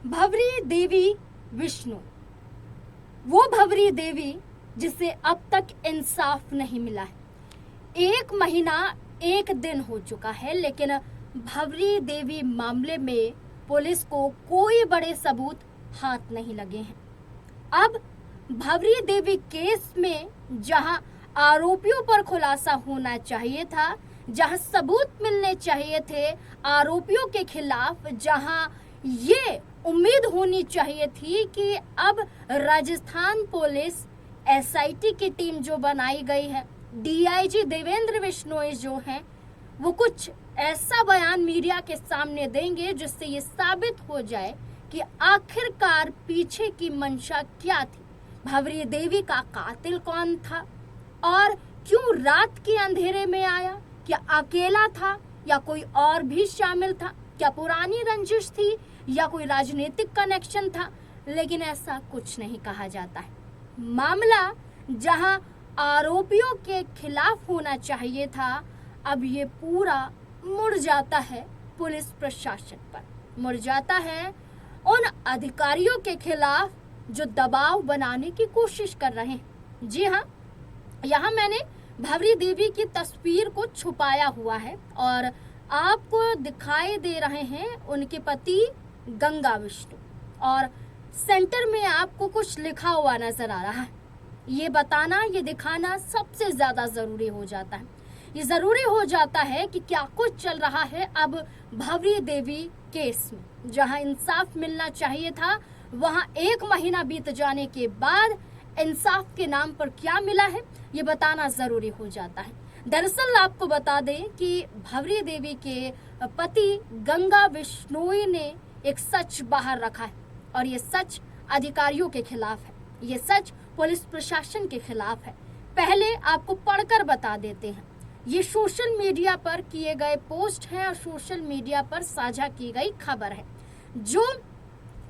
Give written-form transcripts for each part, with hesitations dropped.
भंवरी देवी विष्णु, वो भंवरी देवी जिसे अब तक इंसाफ नहीं मिला है। 1 महीना 1 दिन हो चुका है, लेकिन भंवरी देवी मामले में पुलिस को कोई बड़े सबूत हाथ नहीं लगे हैं। अब भंवरी देवी केस में जहां आरोपियों पर खुलासा होना चाहिए था, जहां सबूत मिलने चाहिए थे आरोपियों के खिलाफ, जहां ये उम्मीद होनी चाहिए थी कि अब राजस्थान पुलिस एसआईटी की टीम जो बनाई गई है, डीआईजी देवेंद्र बिश्नोई जो हैं, वो कुछ ऐसा बयान मीडिया के सामने देंगे जिससे ये साबित हो जाए कि आखिरकार पीछे की मंशा क्या थी, भंवरी देवी का कातिल कौन था और क्यों रात के अंधेरे में आया, क्या अकेला था या कोई और भी शामिल था, क्या पुरानी रंजिश थी या कोई राजनीतिक कनेक्शन था। लेकिन ऐसा कुछ नहीं कहा जाता है। मामला जहां आरोपियों के खिलाफ होना चाहिए था, अब ये पूरा मुड़ जाता है पुलिस प्रशासन पर, मुड़ जाता है उन अधिकारियों के खिलाफ जो दबाव बनाने की कोशिश कर रहे हैं। जी हाँ, यहाँ मैंने भंवरी देवी की तस्वीर को छुपाया हुआ है और आपको दिखाई दे रहे हैं उनके पति गंगा विष्णु, और सेंटर में आपको कुछ लिखा हुआ नजर आ रहा है। ये बताना, ये दिखाना सबसे ज्यादा जरूरी हो जाता है। ये जरूरी हो जाता है कि क्या कुछ चल रहा है अब भंवरी देवी केस में। जहां इंसाफ मिलना चाहिए था, वहां 1 महीना बीत जाने के बाद इंसाफ के नाम पर क्या मिला है, ये बताना जरूरी हो जाता है। दरअसल आपको बता दें कि भंवरी देवी के पति गंगा विश्नोई ने एक सच बाहर रखा है और ये सच अधिकारियों के खिलाफ है, ये सच पुलिस प्रशासन के खिलाफ है। पहले आपको पढ़कर बता देते हैं। ये सोशल मीडिया पर किए गए पोस्ट हैं और सोशल मीडिया पर साझा की गई खबर है, जो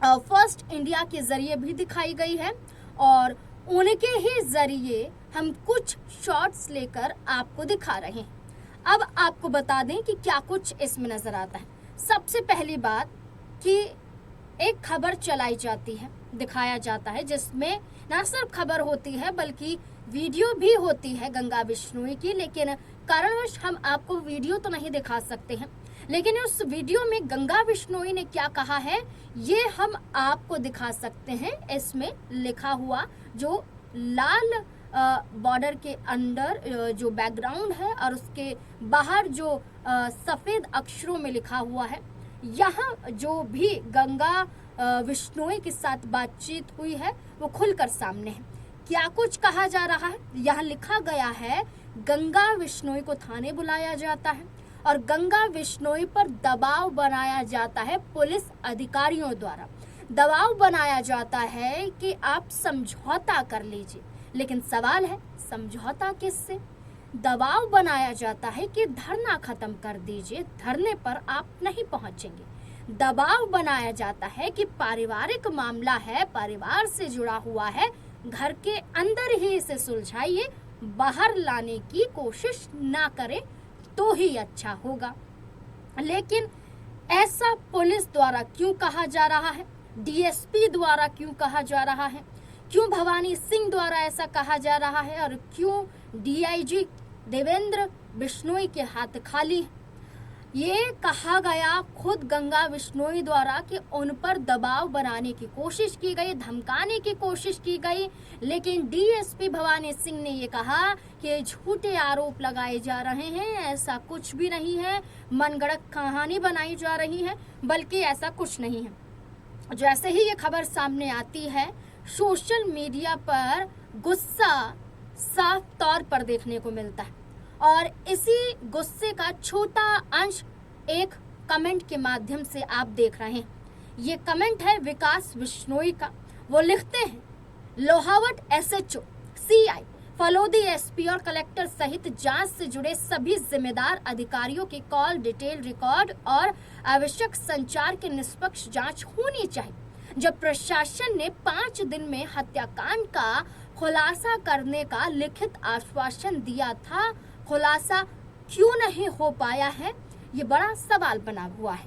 फर्स्ट इंडिया के जरिए भी दिखाई गई है और उनके ही जरिए हम कुछ शॉर्ट्स लेकर आपको दिखा रहे हैं। अब आपको बता दें कि क्या कुछ इसमें नजर आता है। सबसे पहली बात कि एक खबर चलाई जाती है, दिखाया जाता है, जिसमें न सिर्फ खबर होती है बल्कि वीडियो भी होती है गंगा विश्नोई की, लेकिन कारणवश हम आपको वीडियो तो नहीं दिखा सकते हैं। लेकिन उस वीडियो में गंगा विश्नोई ने क्या कहा है ये हम आपको दिखा सकते हैं। इसमें लिखा हुआ जो लाल बॉर्डर के अंदर जो बैकग्राउंड है और उसके बाहर जो सफेद अक्षरों में लिखा हुआ है, यहाँ जो भी गंगा विश्नोई के साथ बातचीत हुई है वो खुलकर सामने है। क्या कुछ कहा जा रहा है, यहाँ लिखा गया है गंगा विश्नोई को थाने बुलाया जाता है और गंगा विश्नोई पर दबाव बनाया जाता है पुलिस अधिकारियों द्वारा। दबाव बनाया जाता है कि आप समझौता कर लीजिए, लेकिन सवाल है समझौता किससे? दबाव बनाया जाता है कि धरना खत्म कर दीजिए, धरने पर आप नहीं पहुंचेंगे। दबाव बनाया जाता है कि पारिवारिक मामला है, परिवार से जुड़ा हुआ है, घर के अंदर ही इसे सुलझाइए, बाहर लाने की कोशिश ना करें तो ही अच्छा होगा। लेकिन ऐसा पुलिस द्वारा क्यों कहा जा रहा है, डीएसपी द्वारा क्यों कहा जा रहा है, क्यों भवानी सिंह द्वारा ऐसा कहा जा रहा है और क्यों डीआईजी देवेंद्र बिश्नोई के हाथ खाली है? ये कहा गया खुद गंगा विश्नोई द्वारा कि उन पर दबाव बनाने की कोशिश की गई, धमकाने की कोशिश की गई, लेकिन डीएसपी भवानी सिंह ने ये कहा कि झूठे आरोप लगाए जा रहे हैं, ऐसा कुछ भी नहीं है, मनगढ़ंत कहानी बनाई जा रही है, बल्कि ऐसा कुछ नहीं है। जैसे ही ये खबर सामने आती है, सोशल मीडिया पर गुस्सा साफ तौर पर देखने को मिलता है और इसी गुस्से का छोटा अंश एक कमेंट के माध्यम से आप देख रहे हैं। ये कमेंट है विकास बिश्नोई का। वो लिखते हैं, Lohawat SHO, CI, Phalodi SP और कलेक्टर सहित जांच से जुड़े सभी जिम्मेदार अधिकारियों की कॉल डिटेल रिकॉर्ड और आवश्यक संचार की निष्पक्ष जांच होनी चाहिए। जब प्रशासन ने 5 दिन में हत्याकांड का खुलासा करने का लिखित आश्वासन दिया था, खुलासा क्यों नहीं हो पाया है, ये बड़ा सवाल बना हुआ है।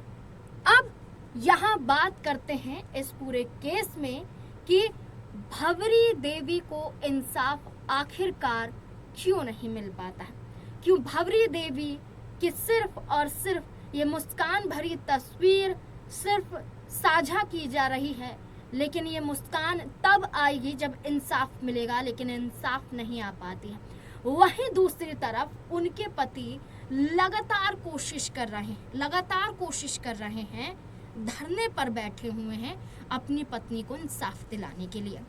अब यहाँ बात करते हैं इस पूरे केस में कि भंवरी देवी को इंसाफ आखिरकार क्यों नहीं मिल पाता है, क्यों भंवरी देवी की सिर्फ और सिर्फ ये मुस्कान भरी तस्वीर सिर्फ साझा की जा रही है, लेकिन ये मुस्कान तब आएगी जब इंसाफ मिलेगा, लेकिन इंसाफ नहीं आ पाती है। वहीं दूसरी तरफ उनके पति लगातार कोशिश कर रहे हैं, धरने पर बैठे हुए हैं अपनी पत्नी को इंसाफ दिलाने के लिए।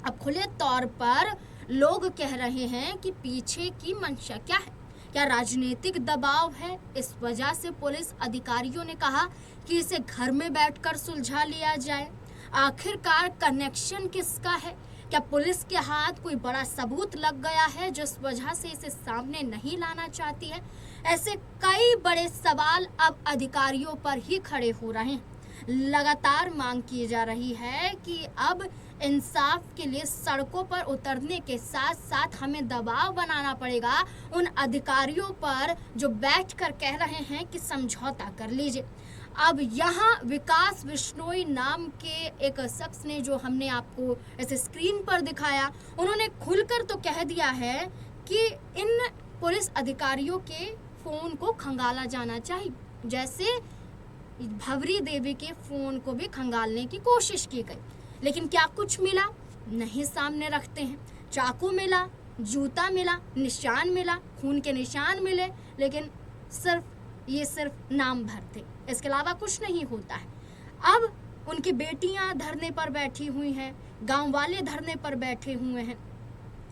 अब खुले तौर पर लोग कह रहे हैं कि पीछे की मंशा क्या है, क्या राजनीतिक दबाव है? इस वजह से पुलिस अधिकारियों ने कहा कि इसे घर में बैठकर सुलझा लिया जाए। आखिरकार कनेक्शन किसका है? क्या पुलिस के हाथ कोई बड़ा सबूत लग गया है जिस वजह से इसे सामने नहीं लाना चाहती है? ऐसे कई बड़े सवाल अब अधिकारियों पर ही खड़े हो रहे हैं। लगातार मांग की जा रही है कि अब इंसाफ के लिए सड़कों पर उतरने के साथ साथ हमें दबाव बनाना पड़ेगा उन अधिकारियों पर जो बैठकर कह रहे हैं कि समझौता कर लीजिए। अब यहाँ विकास बिश्नोई नाम के एक शख्स ने, जो हमने आपको ऐसे स्क्रीन पर दिखाया, उन्होंने खुलकर तो कह दिया है कि इन पुलिस अधिकारियों के फ़ोन को खंगाला जाना चाहिए, जैसे भंवरी देवी के फ़ोन को भी खंगालने की कोशिश की गई। लेकिन क्या कुछ मिला? नहीं सामने रखते हैं। चाकू मिला, जूता मिला, निशान मिला, खून के निशान मिले, लेकिन सिर्फ नाम भर थे, इसके अलावा कुछ नहीं होता है। अब उनकी बेटियां धरने पर बैठी हुई हैं, गांव वाले धरने पर बैठे हुए हैं,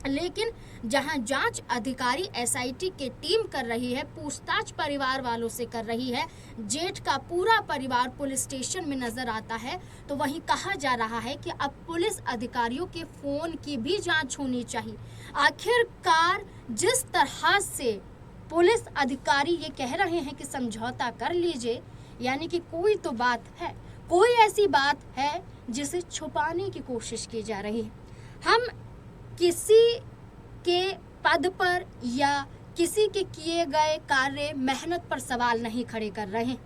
लेकिन जहां जांच अधिकारी एसआईटी की टीम कर रही है, पूछताछ परिवार वालों से कर रही है, जेठ का पूरा परिवार पुलिस स्टेशन में नजर आता है, तो वहीं कहा जा रहा है कि अब पुलिस अधिकारियों के फोन की भी जांच होनी चाहिए। आखिरकार जिस तरह से पुलिस अधिकारी ये कह रहे हैं कि समझौता कर लीजिए, यानी कि कोई तो बात है, कोई ऐसी बात है जिसे छुपाने की कोशिश की जा रही है। हम किसी के पद पर या किसी के किए गए कार्य मेहनत पर सवाल नहीं खड़े कर रहे हैं।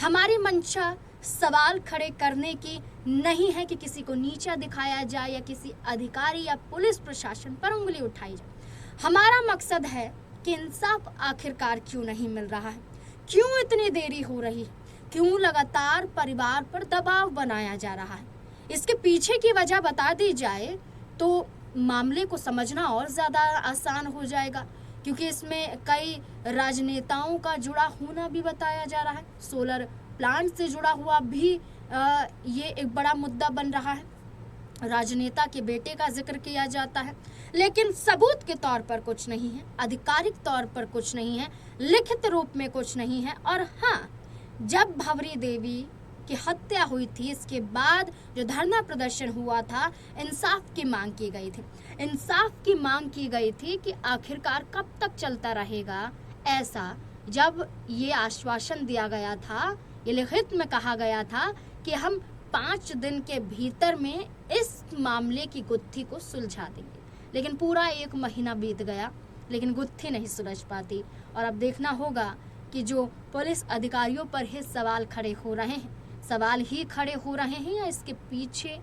हमारी मंशा सवाल खड़े करने की नहीं है कि किसी को नीचा दिखाया जाए या किसी अधिकारी या पुलिस प्रशासन पर उंगली उठाई जाए। हमारा मकसद है कि इंसाफ आखिरकार क्यों नहीं मिल रहा है, क्यों इतनी देरी हो रही है, क्यों लगातार परिवार पर दबाव बनाया जा रहा है। इसके पीछे की वजह बता दी जाए तो मामले को समझना और ज़्यादा आसान हो जाएगा, क्योंकि इसमें कई राजनेताओं का जुड़ा होना भी बताया जा रहा है। सोलर प्लांट से जुड़ा हुआ भी ये एक बड़ा मुद्दा बन रहा है। राजनेता के बेटे का जिक्र किया जाता है, लेकिन सबूत के तौर पर कुछ नहीं है, आधिकारिक तौर पर कुछ नहीं है, लिखित रूप में कुछ नहीं है। और हाँ, जब भंवरी देवी की हत्या हुई थी, इसके बाद जो धरना प्रदर्शन हुआ था, इंसाफ की मांग की गई थी। इंसाफ की मांग की गई थी कि आखिरकार कब तक चलता रहेगा ऐसा, जब ये आश्वासन दिया गया था, ये लिखित में कहा गया था कि हम 5 दिन के भीतर में इस मामले की गुत्थी को सुलझा देंगे। लेकिन पूरा 1 महीना बीत गया, लेकिन गुत्थी नहीं सुलझ पाती। और अब देखना होगा कि जो पुलिस अधिकारियों पर ही सवाल खड़े हो रहे हैं, सवाल ही खड़े हो रहे हैं या इसके पीछे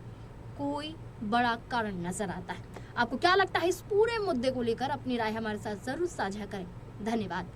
कोई बड़ा कारण नजर आता है। आपको क्या लगता है इस पूरे मुद्दे को लेकर? अपनी राय हमारे साथ जरूर साझा करें। धन्यवाद।